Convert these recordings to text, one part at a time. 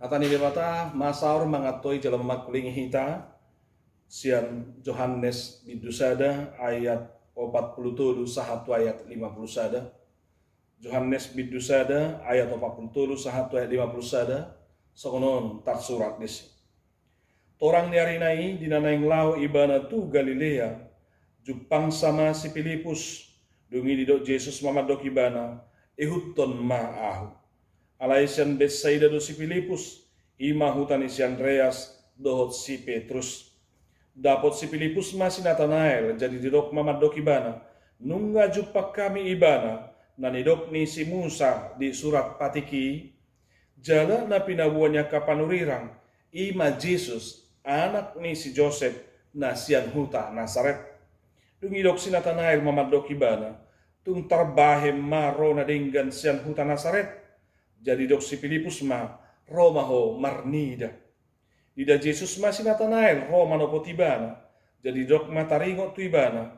Atani debata masaur mangatoi jalan makuling hita sian Johannes bidusada ayat 47 sahatu ayat 50 sada. Johannes bidusada ayat 47 sahatu ayat 50 sada. Sokonon tak surat disi. Torang niarinai dinanaing lau ibana tu Galilea jupang sama si Filipus dungi didok Jesus mamadok ibana ehutton ma'ahu. Alaisian Betsaida do si Filipus, ima hutan si Andreas dohot si Petrus. Dapot si Filipus masih Nathanael jadi didok mamadok ibana. Nungga jupak kami ibana na nidok ni si Musa di surat patiki. Jala na pinabuanya kapanurirang ima Jesus anak ni si Joseph na sian huta Nazaret. Dungidok si Nathanael mamadok ibana. Tung tarbahem maro na dinggan sian huta Nazaret. Jadi dok si Filipus ma Roma ho marnida. Dida Jesus ma si Nathanael Roma no potibana. Jadi dok mataringo tu ibana.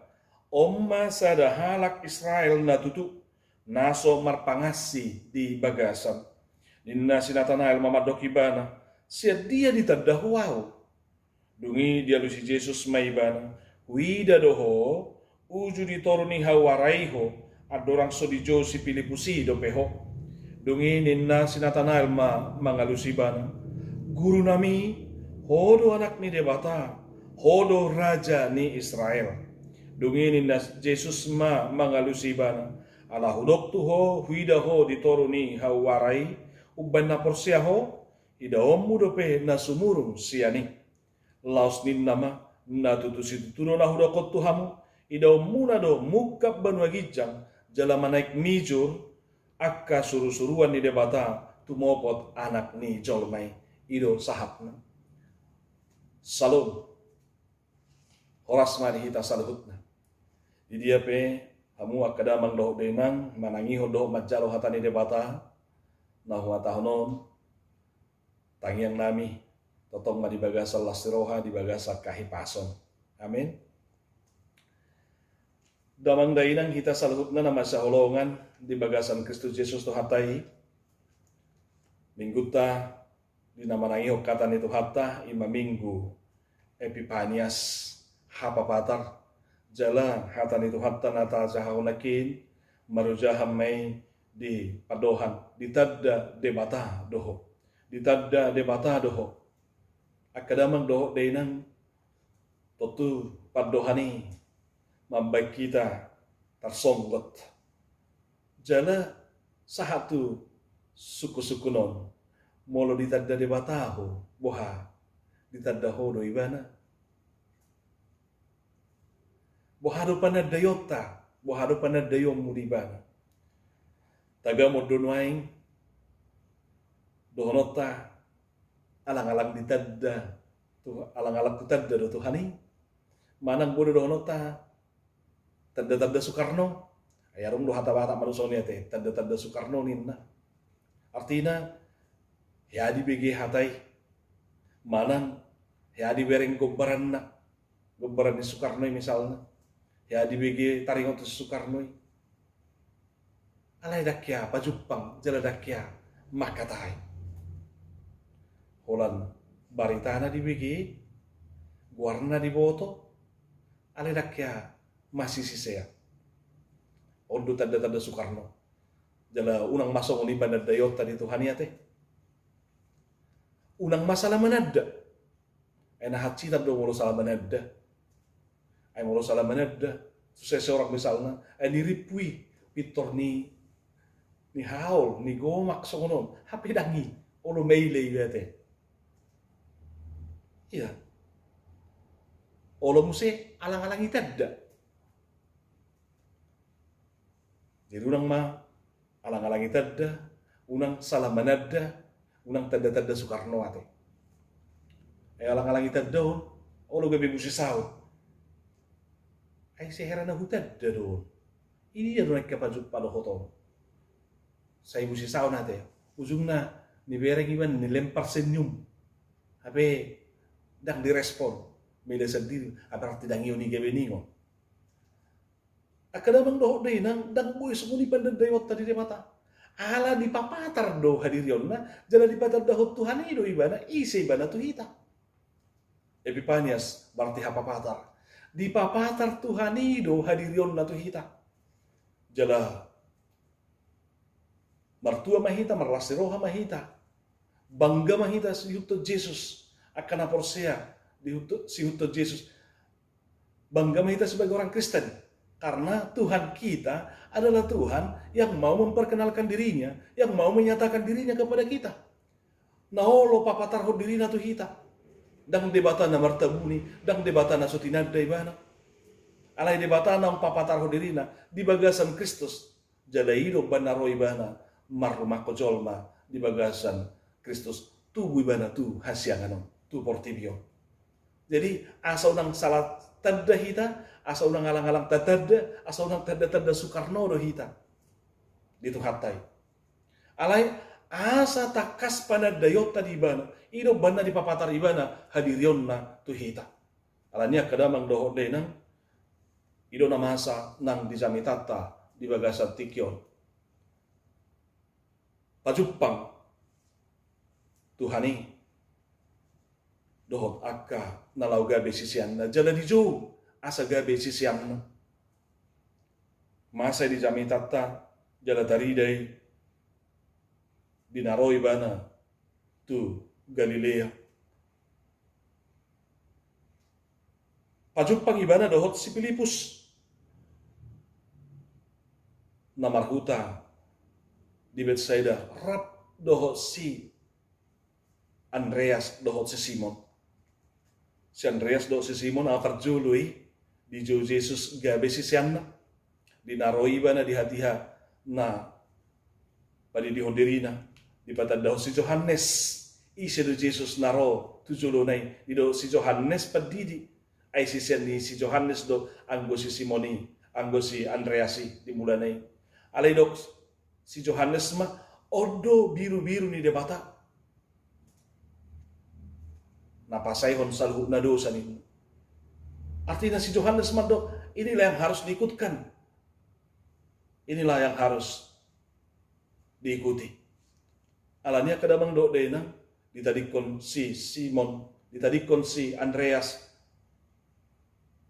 Omma sada halak Israel na tutu. Naso marpangasi di bagasan. Ninna si Nathanael mamadok ibana. Sia dia ditadahuau. Dungi dia lu si Jesus ma ibana. Wida doho. Uju ditoruni hawaraiho. Adorang so di jo si Filipusi do peho. Dungi ninna si Nathanael mangalusibana. Guru nami, hodo anak ni debata, hodo raja ni Israel. Dungi ninna Jesus mangalusibana. Ala hudok tuho, huida ho ditoru ni hawarai, uban na porsia ho, ida omu dope na sumurung siani. Laos ninna ma, na tutusi tutuno na hudokot tuhamu, ida omu na do mukap banwagijang, jala manaik mijur, akka suruh-suruan ni debata tumopot anak ni jolmai ido sahapna. Salom. Horas mari hita salhutna. Di dia pe hamu akadamang doh denang manangiho doh majalo hatani debata nahwa tahonon tangiang nami totong ma di bagasa lastiroha di bagasa kahipason. Amin. Damang dainang hita salhutna nama saholongan di bagasan Kristus Yesus tu hatai. Mingguta di nama nangiho kata itu hatta ima minggu Epipanias hapa patar jalan hatan itu hatta nata jahaulakin marujaham mai di padohan ditadda debata doho ditadda debata doho akadamang doho dainang totu padohani mambai kita tersonggot. Jala sahatu suku-suku non molo ditadda debataho boha ditadda hodo ibana. Bohado panadayota, bohado panadayom mudibana. Taga modonwaing dohonota alang-alang ditadda tu alang-alang ditadda do Tuhani. Manang bodo dohonota tanda-tanda Soekarno, ayarum do hata-hata manusonia te, tanda-tanda Soekarno ninna. Artinya, ya di BG hatai, manang, ya di bereng gombaran na, gombaran ni Soekarno misalnya, ya di BG taringot Soekarno. Alay dakya, pajupang, jala dakya, makatai. Holan baritana di BG, guarna di boto, alay dakya, masih sisea. Ondo tanda-tanda Soekarno. Jala unang masong ni panadayota di Tuhani ate. Unang masalah manada. Ay nahatsita do mo salah manada. Ay mo salah manada. Seseorang misalnya ay niripui pitor ni haul ni gomak songonon. Hapi dangi. Olo meile ate. Iya. Olo muse alang-alang itadda. Jadi unang alang-alang itadda, unang salah manadda, unang tanda-tanda Soekarno ate. Ay alang-alang itadda olo gabi musisaw. Ay sehera na hutadda do. Ini ya naik kapajut palohoton. Saya musisaw nate. Ujung na ni bereng iban nilempar senyum. Habe dang direspon. Meda sendiri, apa tidak ngiyo ni gabi ningo. Akadamang doho day nang dang boy sumuni pandan dayot tadi de mata. Ala di papatar do hadirionna, jala di patar dahut Tuhan ido ibana, isi ibana tu hita. Epipanias berarti hapapatar. Di papatar Tuhan ido hadirionna tu hita. Jala martua mahita, marlasi roha mahita. Bangga mahita si huto Jesus akan aporsea di huto, si huto Jesus. Bangga mahita sebagai orang Kristen. Karena Tuhan kita adalah Tuhan yang mau memperkenalkan dirinya, yang mau menyatakan dirinya kepada kita. Naolo papatarho dirina tu hita. Dang debatana martabuni, dang debatana sutinada ibana. Alay debatana ang papatarho dirina di bagasan Kristus. Jalairo banaro ibana marumako jolma di bagasan Kristus. Tubuh ibana tu hasyanganom, tu portibio. Jadi asal nang salah tanda hita, asal nang alang-alang tadada, asal nang tanda-tanda Soekarno do hita. Dito hatai. Alay asa takas panadayot tadi ibana, ido bana di papatar ibana hadirion na tu hita. Alanya kadamang doho denang, ido na masa nang dijamitata di bagasan tikyon. Pajupang Tuhani dohot akka nalau gabe sisian na jala di jo asa gabe sisian na masa di jamitata jala taridai dinaroi bana tu Galilea. Pajupang ibana dohot si Filipus na marhuta di Betsaida rap dohot si Andreas dohot si Simon. Si Andreas dohot si Simon aparjului di jo Jesus gabe si sianna dinaroi bana di hatiha na padi di honderina di patad dohot si Johannes isi do Jesus naro tujulo nai di do si Johannes padidi ai si sian ni si Johannes do anggo si Simoni anggo si Andreasi di mulanai alai dok si Johannes mah odo biru-biru ni debata napasai hon salhu na dosa ni. Artinya si Johannes mah dok, inilah yang harus diikutkan. Inilah yang harus diikuti. Alanya kadamang dok denang ditadikon si Simon, ditadikon si Andreas,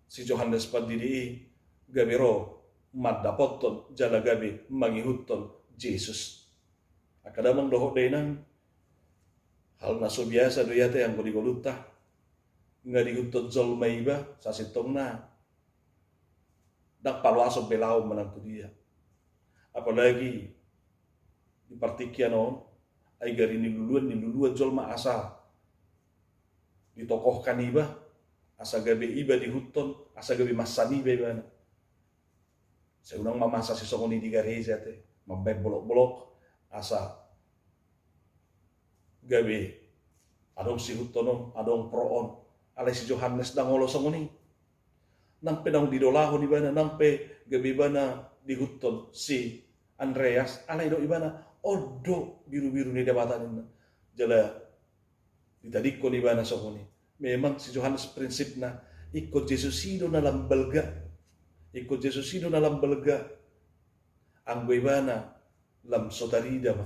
si Johannes padidi gabiro maddapoton jala gabi mangihuton Jesus. Akadamang doho denang hal naso biasa do yate yang goligoluta nga dihutot zol maiba sa sitong na dak paluaso belau menantu dia. Apalagi di partikian on ay gari niluluan zol ma asa ditokohkan iba asa gabe iba dihuton asa gabe masani iba na seunang mamasa si songoni di gareja te mabay bolok-bolok asa gabe adong si hutonon adong proon alay si Johannes dang ngolo songoni nang pedang didolahon ibana nang pe gabe bana dihuton si Andreas alay do ibana odo biru-biru ni debatan jala ditadikon ibana songoni. Memang si Johannes prinsip na ikut Jesus ido na lambelga ikut Jesus ido na lambelga ang ibana lam sotarida ma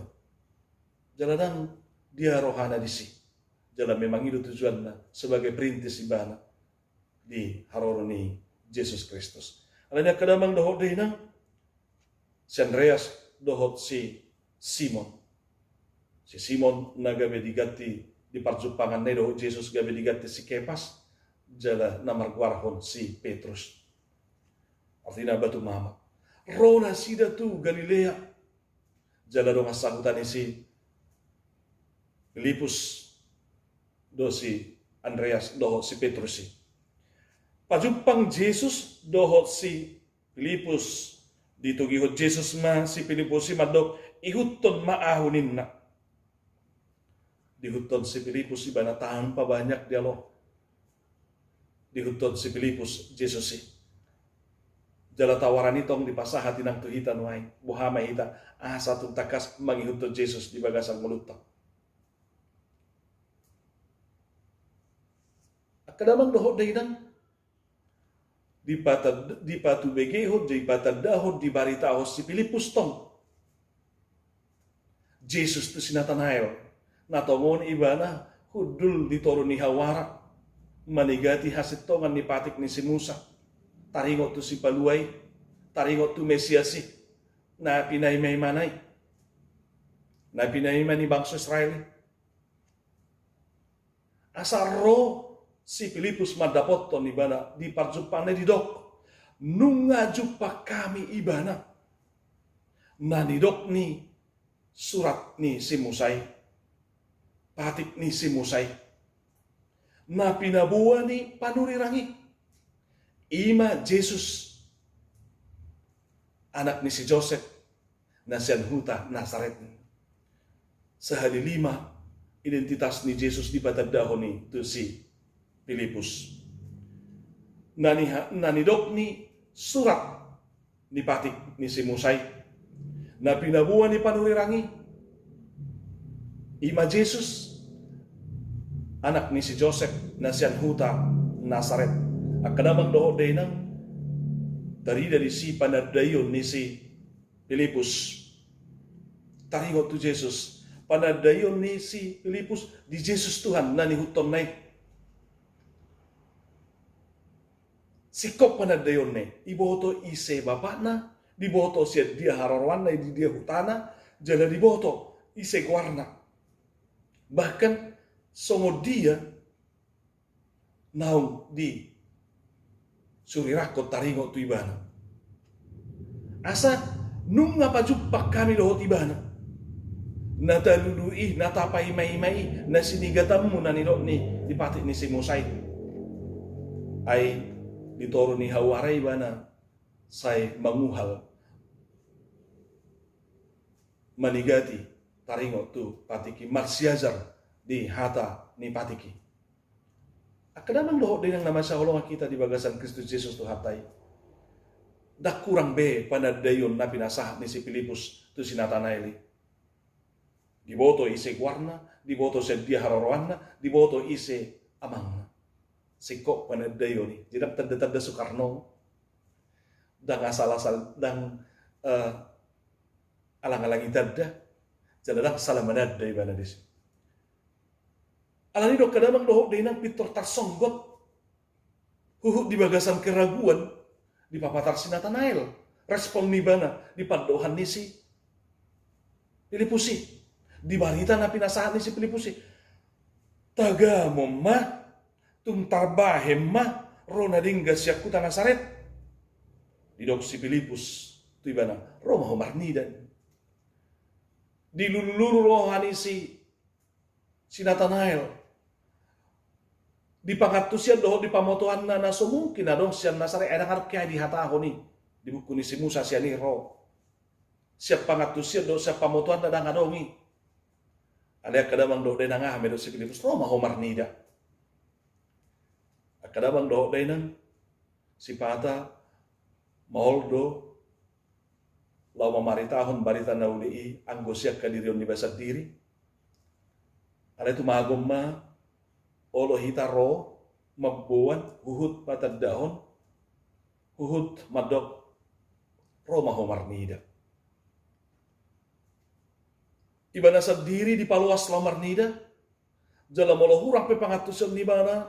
jala dang dia rohana di si. Jalan memang itu tujuannya sebagai perintis ibana di haroroni Yesus Kristus. Alanya kadamang dohot dehinang si Andreas dohot si Simon. Si Simon na gabe digati di parjupangan na dohot Jesus gabe digati si Kepas jala namargwarhon si Petrus. Artinya batu mama. Rona sida tu Galilea jala dong asakutan si Filipus do si Andreas dohot si Petrus si. Pajupang Jesus dohot si Filipus ditugihot Jesus ma si Filipus si madok ihuton maahunin na. Dihuton si Filipus si banatahan pa banyak dialog. Dihuton si Filipus Jesus si. Jala tawaran itong dipasahati ng tuhitan wain. Buhama hita satu takas mangihuton Jesus di bagasang mulutang. Kadamang dohot dahinan di patu begehot di patadahot di baritahot si Filipus tong Jesus tu si Nathanael. Natongon ibana hudul ditorun ni Hawara. Manigati hasit tongan ni patik ni si Musa. Taringot tu si Paluay. Taringot tu Mesiasi. Na pinaimay manay. Na pinaimay ni bangsa Israel. Asaro si Filipus madapot to ni bana di parjumpane di dok. Nunga jumpa kami ibana. Na ni dok ni surat ni si Musay. Patik ni si Musay. Na pinabuha ni panurirangi. Ima Jesus. Anak ni si Joseph. Na siyan Huta Nazaret. Sa halilima, identitas ni Jesus di patagdahon ni to si Filipus. Nanidok ni surat ni patik ni si Musay. Na pinabuha ni panurirangi. Ima Jesus. Anak ni si Joseph na siyan Huta Nazaret. Akadamang doho day nang dari si panadayon ni si Filipus. Taringot to Jesus. Panadayon ni si Filipus di Jesus Tuhan na nihutom na sikop panadayon ni. Iboto ise bapa na. Diboto siya dia hararwan na di dia hutana. Jala diboto ise guarna. Bahkan songo dia naung di surirakot taringo tu ibana. Asa nung ngapajumpa kami lohot ibana. Natalului, natapay may na sinigatam mo na nilo ni dipati ni si Musay. Ay ditoro ni Hawara ibana say manguhal manigati taringo tu patiki Marsiazar di hata ni patiki. Akadamang doho din ang naman sa hulungan kita di bagasan Kristus Jesus tu hatay. Dak kurang be panadayon na pinasahat ni si Filipus tu si Nathanael. Diboto ise guarna, diboto sa dia hararwan na, diboto ise amang na. Sikok panadayon ni. Jidap tanda-tanda Soekarno. Dang asal-asal, dang alang-alang itanda. Jaladak salah manada ibana disi. Alani dok kadamang doho day nang pitor tarsonggot. Huhut di bagasan keraguan di papatar si Nathanael. Respon ni bana di padohan ni si Filipusi. Di barita na pinasahan ni si Filipusi. Taga mo ma tung tarbahem ma ronadingga siya kuta Nazaret. Di dok si Filipus tu ibana Roma homarnidan. Di lululu rohani si Nathanael. Di pangatusian doho di pamotohan na sumungkin na dong siya Nazaret ay nangarap kaya di hataho ni. Di buku ni si Musa siya ni ro. Siya pangatusian doho siya pamotohan na dangadongi. Alaya kadamang doho day na nga medo si Filipus Roma homarnida. Kadamang doho day nang si Pata maholdo law mamaritahon barita na uli anggo siya kadirion ni basad diri. Alay tumagom ma olo hitaro magbuwan huhut patadahon huhut madok Roma homarnida. Iba na sa diri di paluas lamarnida jala molo hurang pe pangatusan ni bana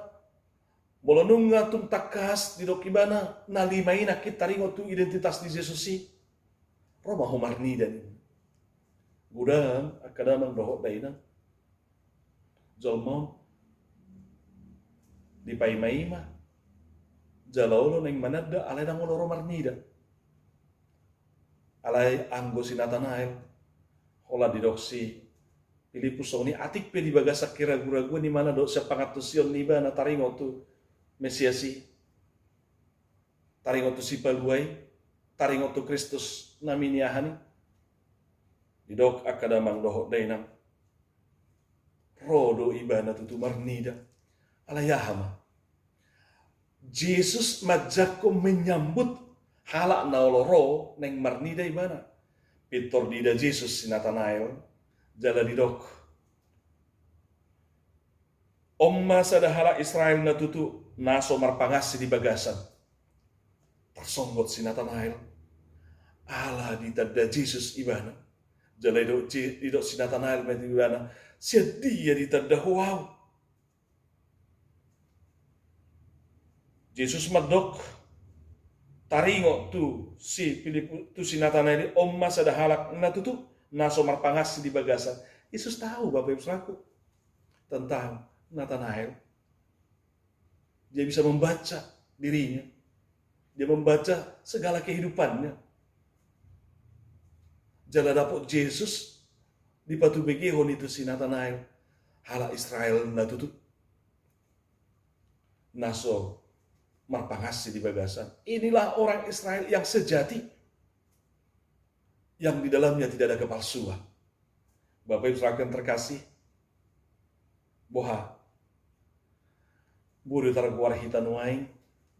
molo nunga tung takas di dok ibana nalimay na kitaringo tu identitas ni Jesus si Roma homarnida ni. Gudang akadamang dohot day na jalmon di paimaima jalaulo neng manada alay nang ulo romarnida alay anggo si Nathanael hola di doksi Filipus ni atik pe di bagasak kira-guragu ni mana dok sa pangatusyon ni ba na taringo tu Mesiasi taringo tu si Paluay taringo tu Kristus na miniahani di dok akadamang dohot day nang rodo iba na tutumarnida alayahama. Jesus majak ko menyambut hala na oloro neng marnida ibana. Pitor dida Jesus si Nathanael jala didok. Omma sadahala Israel na tutu naso marpangas di bagasan. Tersonggot si Nathanael. Ala ditanda Jesus ibana. Jala idok si Nathanael meti bana sia dia ditadahuau. Yesus madok taringo tu si Filipus tu si Nathanael om masa dah halak na tutu naso marpangas di bagasan. Yesus tahu Bapak Ibu Saudaraku tentang Nathanael. Dia bisa membaca dirinya. Dia membaca segala kehidupannya. Jala dapot Yesus di patu begehon itu si Nathanael hala Israel na tutu naso marpangasi di bagasan. Inilah orang Israel yang sejati, yang di dalamnya tidak ada kepalsuan. Bapak Ibu Saudara yang terkasih, boha buru targuar hitan waing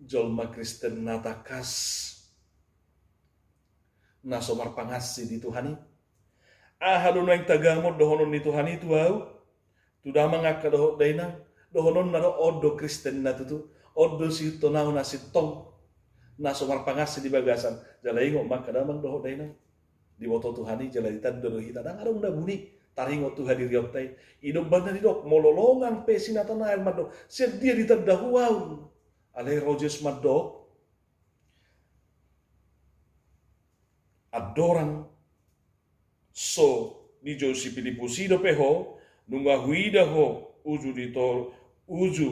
jolma Kristen natakas naso marpangasi di Tuhani. Ahadun yang tagamot dohonon di Tuhani itu au tudah mangaka doho dainang dohonon naro odo Kristen na tutu odo si tonau nasi tong naso marpangasi di bagasan jala ingo maka damang doho dainang di woto Tuhani jala ditan doho hita dang arong na buni taringo Tuhan di riotai idok banda didok mololongan pe si Nathanael madok sedia ditadahuau ale Rojes madok adoran so di Josi Filipusi do peho nunga huida ho uju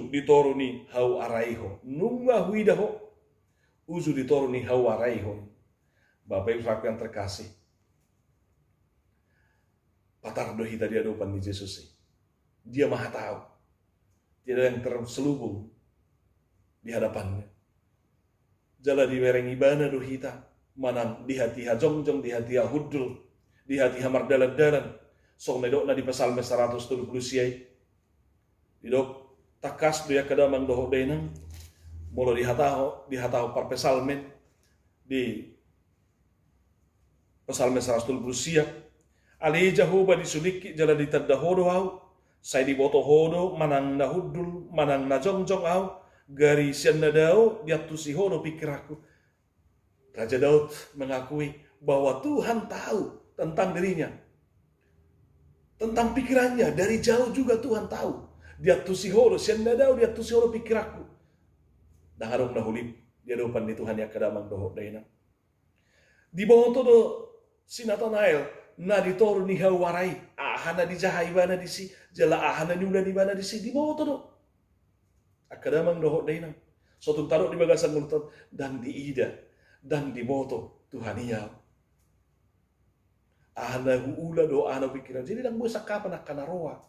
ditoruni hau araiho nunga huida ho uju ditoruni hau araiho. Bapak Ibu Saudara yang terkasih, patardo hita di hadapan di Yesus. Dia maha tahu. Tidak ada yang terselubung di hadapannya. Jala di wereng ibana do hita manang di hati jongjong di hati hudul di hati mardalan-dalan song nedokna di pasal 170 siai didok takas dia kadamang doho denang molo di hataho par pesalmen di pesalmen 170 siap ali jahoba di suliki jala di tadahodo au sai di boto hodo manang na hudul manang na jongjong au gari sian nadao diatusi hodo pikiraku. Raja Daud mengakui bahwa Tuhan tahu tentang dirinya, tentang pikirannya. Dari jauh juga Tuhan tahu. Dia tusi horo, sianda daw dia tusi horo pikiraku. Dan harong nahulip dia dopan di Tuhan yang kadamang doho daina. Di bawah todo si Nathanael na ditoru ni hawarai ahana di jahai bana di si jala ahana nyuda di bana di si di bawah todo. Akadamang doho daina. Sotung taruh di bagasan mulut dan di ida dan di boto Tuhan iya. Ahana huula do ahana pikiran. Jadi dang buay sakapan akan naroa.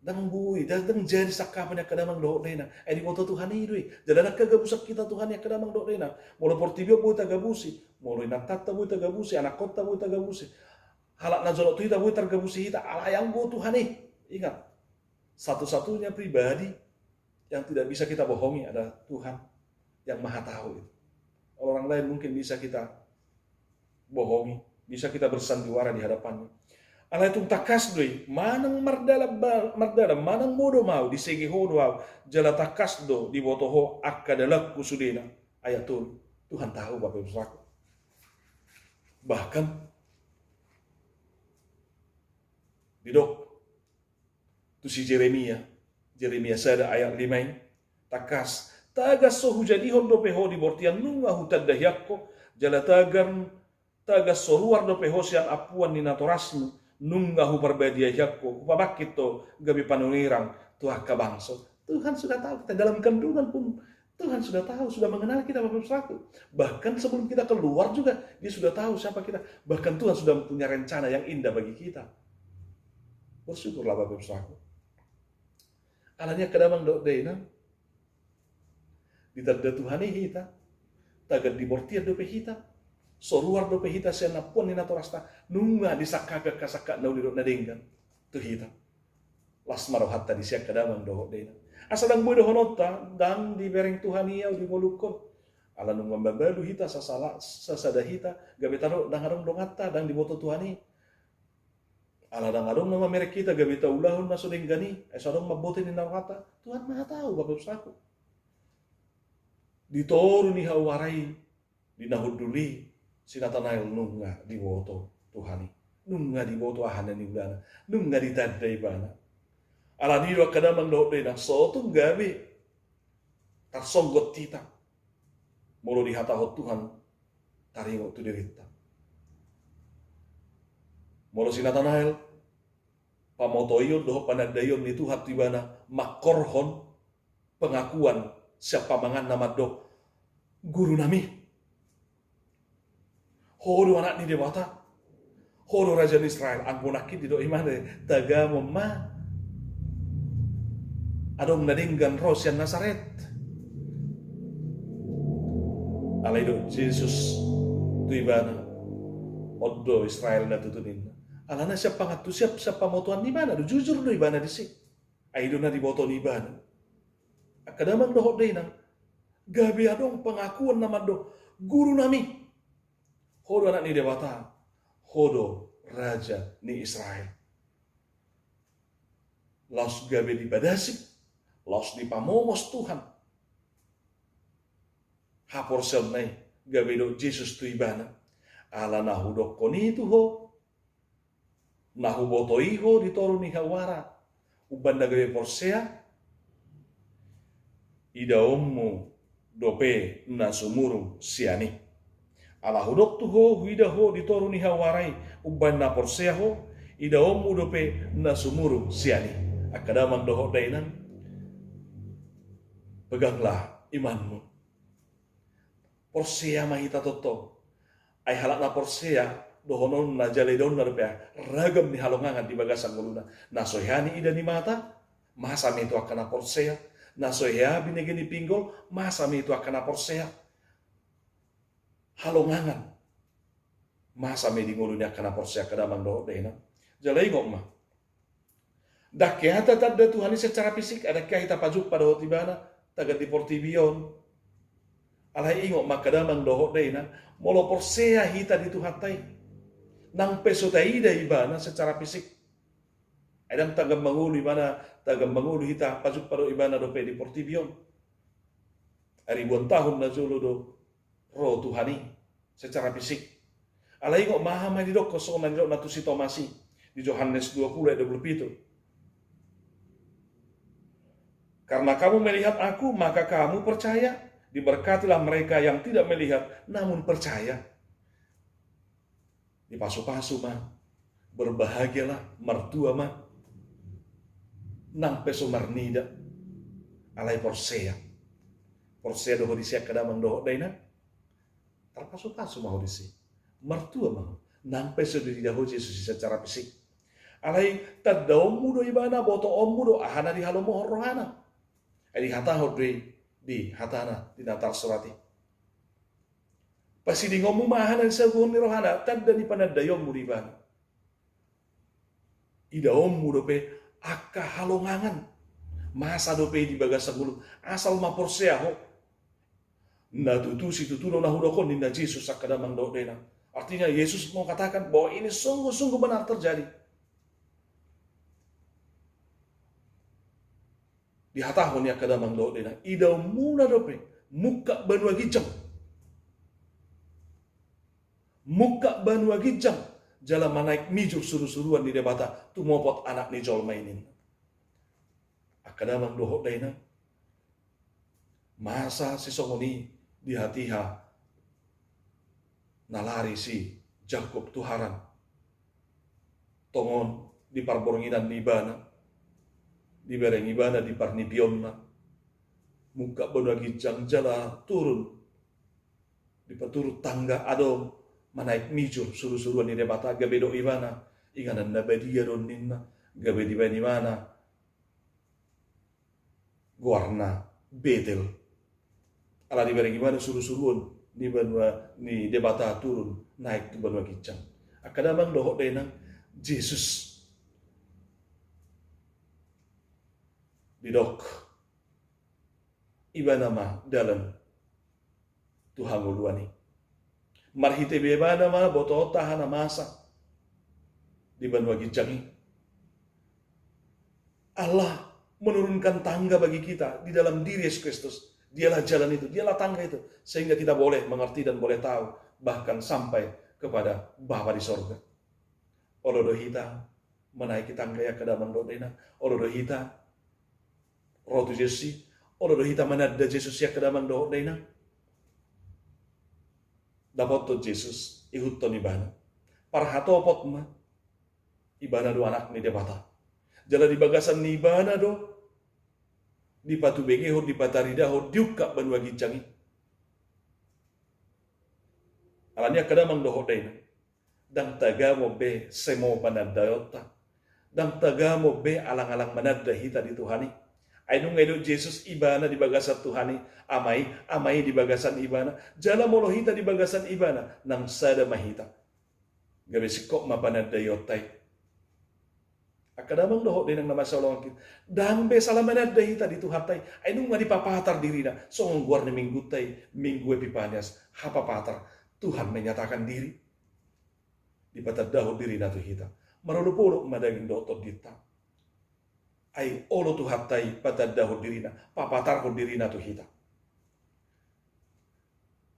Dang buay, dang jadi sakapan yang kadamang do dena. Di boto Tuhan iya. Jadi nak kagabusak kita Tuhan yang kadamang do dena. Molo portibio buay tagabusi. Molo inatata buay tagabusi. Anak kota buay tagabusi. Halak na jolok tuita buay tagabusi hita. Alayang buay Tuhan iya. Ingat. Satu-satunya pribadi yang tidak bisa kita bohongi adalah Tuhan yang maha tahu itu. Orang lain mungkin bisa kita bohongi, bisa kita bersandiwara di hadapannya. Ala itu takas doi, manang mardala manang modo mau di segi hodo au, jala takas do di botoho akadalak kusudena ayatul. Tuhan tahu Bapak Ibu Saudara. Bahkan didok tu si Jeremia sada ayat 5 takas tagas so hujadihon do peho di bortian nunga hutad dahyakko jala tagas so luar do peho sian apuan ni natorasmu nunga hu parbadia yakko upabakit to gabi panunirang tuah kabangso. Tuhan sudah tahu kita dalam kandungan pun Tuhan sudah tahu, sudah mengenal kita Bapak Ibu Saudara. Bahkan sebelum kita keluar juga dia sudah tahu siapa kita. Bahkan Tuhan sudah punya rencana yang indah bagi kita. Bersyukurlah Bapak Ibu Saudara. Alanya kadamang do deina ditanda Tuhan hita tagad di bortia dope hita so luar dope hita siana pun ni natorasta nunga di sakaka kasaka na uliro na denggan tu hita lasmaro hatta di siak kadamang doho dena asadang boy doho nota dang di bereng Tuhan iya di molukon ala nung mambabalu hita sasada hita gabe taro dang harong dongata dang di boto Tuhan ala dang harong nama merek kita gabe taulahon na so denggani sadong mabote ni narwata Tuhan maha tahu Bapak Ibu ditoru ni hawarai dinahuduli si Nathanael nunga di woto Tuhani nunga di boto ahana ni ulana, nunga di tadai bana. Ala ni do kadamang do de na so tu gabe tarsonggot tita. Molo di hata hot Tuhan taringo tu derita. Molo sinatanael pamotoyon doho panadayon ni Tuhan tibana makorhon pengakuan siapa mangan nama do guru nami. Hodo anak ni dewata. Hodo raja Israel angpunaki di do imane taga mama adong nadinggan Rosian Nazaret. Alay do Jesus tu ibana oddo Israel na tutunin. Alana siapa ngatu siapa motuan ni bana do jujur do ibana disik. Aido na diboto ni ibana. Akadamang do hodai nang gabi adong pengakuan nama do guru nami. Hodo anak ni dewata. Hodo raja ni Israel. Los gabi di badasik. Los di pamomos Tuhan. Hapor selnai gabi do Jesus tu ibana. Ala nahu do koni tu ho. Nahu boto iho ditoru ni hawara. Ubanda gabi porsea. Ida ommu dope na sumurung siani. Ala hudok tu ho huida ho ditoru ni hawarai. Ubanda porsea ho. Ida ommu dope na sumurung siani. Akadamang doho dainan. Peganglah imanmu. Porsea mahita toto. Ay halak na porsea dohonon na jaledon na rupea ragam ni halongangan di bagasang uluna. Nasoyani ida ni mata, masa itu akan na porsea. Nasoya binigyan ni pinggol, masa itu akan na porsea. Halongangan. Masa di ngulunya akan na porsea kadamang doho dena. Jalay ngok ma. Dakya tadda Tuhan secara fisik ada kaya kita pajuk pada hotibana. Tagat di portibion. Alay ingok makadamang doho dena. Molo porsea hita di Tuhatai. Nang peso taida ibana secara fisik. Aidang tagam mangulu ibana. Tagam mangulu hita pajuk paro ibana dope di portibion. Ribuan tahun na jolo do. Roh Tuhani. Secara fisik. Alay ingok mahamay di dok. Kosong na nilok natusi Tomasi. Di Yohanes 20 ayat 27. Karena kamu melihat aku, maka kamu percaya. Diberkatilah mereka yang tidak melihat, namun percaya. Dipasu-pasu mah. Berbahagialah mertua mah. Nang peso marnida. Alay porsea. Porsea doho disiak kadamang doho daina. Terpasu-pasu mah disi. Mertua mah. Nang peso di daho Yesus secara fisik. Alay tadda ommu do ibana, boto ommu do ahana di halomo rohana. Di hataho di hatana di natar surati. Pasti di ngomong mahanan sa ni rohana tanda ni panadayong mo di ba? Ida ommu dope akka halongangan. Masa dope di bagasang ulo asal maporsea ho. Natutusi tutuno na hudokon ni na Jesus sa kadamang doodena. Artinya Yesus mau katakan bahwa ini sungguh-sungguh benar terjadi. Di hatahon ya kadamang do dena ida muna dope muka banua gijang jala manaik mijur suruh-suruan di debata tu mopot anak ni jol mainin akadamang doho dena masa si songoni di hatiha nalari si Jakob Tuharan tongon di parboronginan nibana di bereng ibana di parnipionna muka banua gijang jala turun di paturut tangga ado manaik mijur suruh-suruan di debata gabe do ibana inganan nabadia don ninna gabe di bani mana guarna Betel ala di bereng ibana suruh-suruan di banua ni debata turun naik ke banua gijang akadamang doho denang Jesus didok iba nama dalam Tuhan uluani marhite beba nama boto tahana masa di banua gijangi Allah menurunkan tangga bagi kita di dalam diri Yesus Kristus. Dialah jalan itu, dialah tangga itu, sehingga kita boleh mengerti dan boleh tahu bahkan sampai kepada Bapa di sorga. olodo hita menaiki tangga ya kadamang do dena, olodo hita rotu Yesus, olodo hita manada Yesus ya kadamang do dena. Dapat to Yesus ihut to nibana. Parhato pot ma ibana do anak ni debata. Jala di bagasan ni ibana do di patu begeho di patarida ho diuka banua gicangi. Alanya kadamang do dena. Dan tagamo be semo panadayota. Dan tagamo be alang-alang manada hita di Tuhani. Ainung edo Jesus ibana di bagasan Tuhani. Amai di bagasan ibana. Jala molo hita di bagasan ibana. Nang sada mahita. Gabi sikok mapanadayotai. Akadamang doho din ang namasalong kita. Dang be salah manada hita di Tuhatay. Ainung nga di papatar diri na. So ngguar ni minggu tay. Minggu epipanias. Hapapatar. Tuhan menyatakan diri. Di patadaho diri na tu hita. Marulupulo madaging doto dita. Ay olo tu hatay patadaho diri na. Papatar ko diri na tu hita.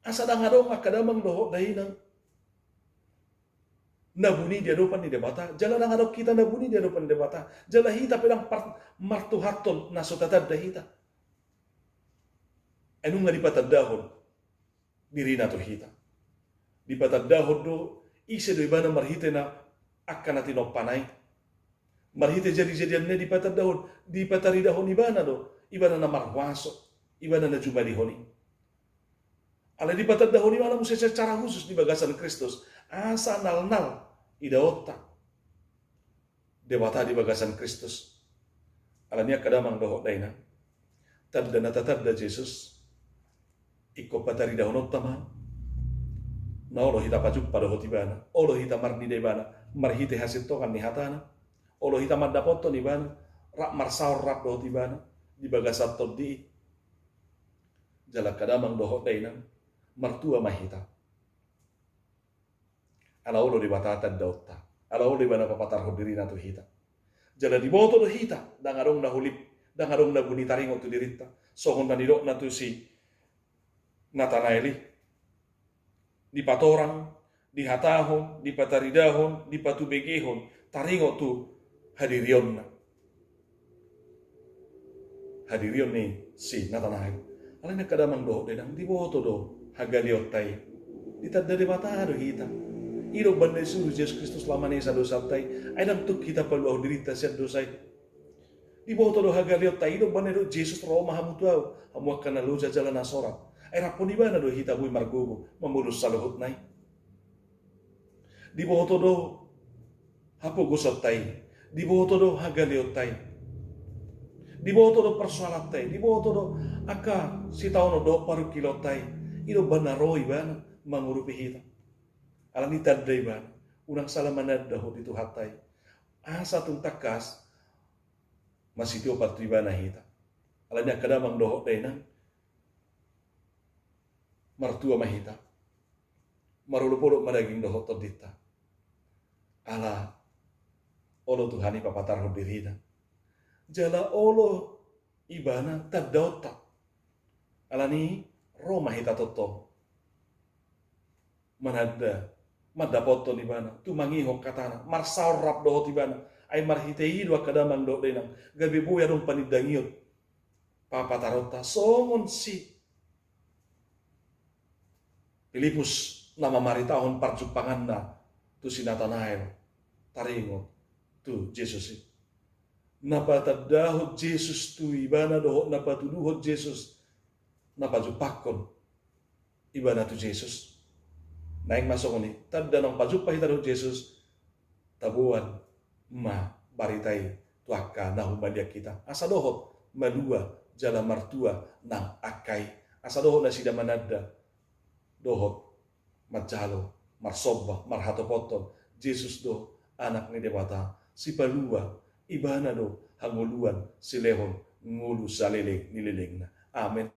Asa da nga dong akadamang doho dahi ng nabuni dia dopan ni debata. Jala na nga dong kita nabuni dia dopan ni debata. Jala hita pilang martuhaton na sotatad da hita. Anong nga di patadahon diri na tu hita. Di patadahon do ise do ibana marhite na akan natin panay. Marhite jadi-jadian na di patadahon, di pataridahon ibana do, ibana na marwaso, ibana na jumalihoni. Ala di patadahon ibana mo secara khusus di bagasan Kristus, asa nal-nal idaota. Debata di bagasan Kristus. Ala niya kadamang doho day na. Tadda na tatadda Jesus, iko pataridahon otama, na olo hita pajuk pada hotibana, olo hita marni debana, marhite hasil tokan ni hatana, olo hita madapoto ni bana, rak marsaur rak do hotibana, di bagasat to di, jala kadamang dohot dainang, martua mahita. Ala olo di batatan dautta, ala olo di bana papatar hodiri na to hita. Jala di boto do hita, dangarong na hulip, dangarong na bunitaring o to dirita, sohon na nidok na to si Natanaeli. Di patorang, di hatahon, di pataridahon, di patubegehon, taringo tu hadirion na. Hadirion ni si Natanael. Alin na kadamang do, denang di boto do, hagaliot tayo. Di tadda di matado hita. Iro banday suru Jesus Kristus lamane sa dosal tayo. Ay nagtuk kita paluaw dirita siya dosay. Di boto do hagaliot tayo. Iro banday do Jesus Roma hamutuaw. Hamuak ka na luja jalan nasorat. Ay rapon iba na do hita buhay margugo, mamulus sa luhot na. Di boto do hapugusot tayo. Di boto do hagaliot tayo. Di boto do persoalat tayo. Di boto do aka si tao no do paru kilot tayo. Ino banaro iba na mangurupi hita. Alam ni tadda iba na. Unang salamanad daho dito hatay. Asa itong takas masityo patu iba na hita. Alam niya kadamang doho tayo na martua mahita. Marulupulok madaging dohot todita. Ala olo Tuhani papatar dirina. Jala olo ibana tadota. Ala ni Roma hita toto. Manada madapoto ni bana tumangihok katana marsaur rap dohot ibana ay marhitei dua kadamang do denang gabi buya dong panidangiot papatarota songon si Pilipus nama maritahon parjupangan na tu si Natanael taringo tu Jesus. Napatadahot Jesus tu ibana dohot napatuduhot Jesus napajupakon ibana tu Jesus. Naing masuk ni tadda nang pajupah ita do Jesus tabuan ma baritai tuaka na humadia kita. Asa dohot malua jala martua nang akai. Asa dohot na sida manada dohot majalo marsobba marhatopoton Jesus do anak ni dewata si palua ibana do hanguluan silehon ngulu salele nilileng na. Amen.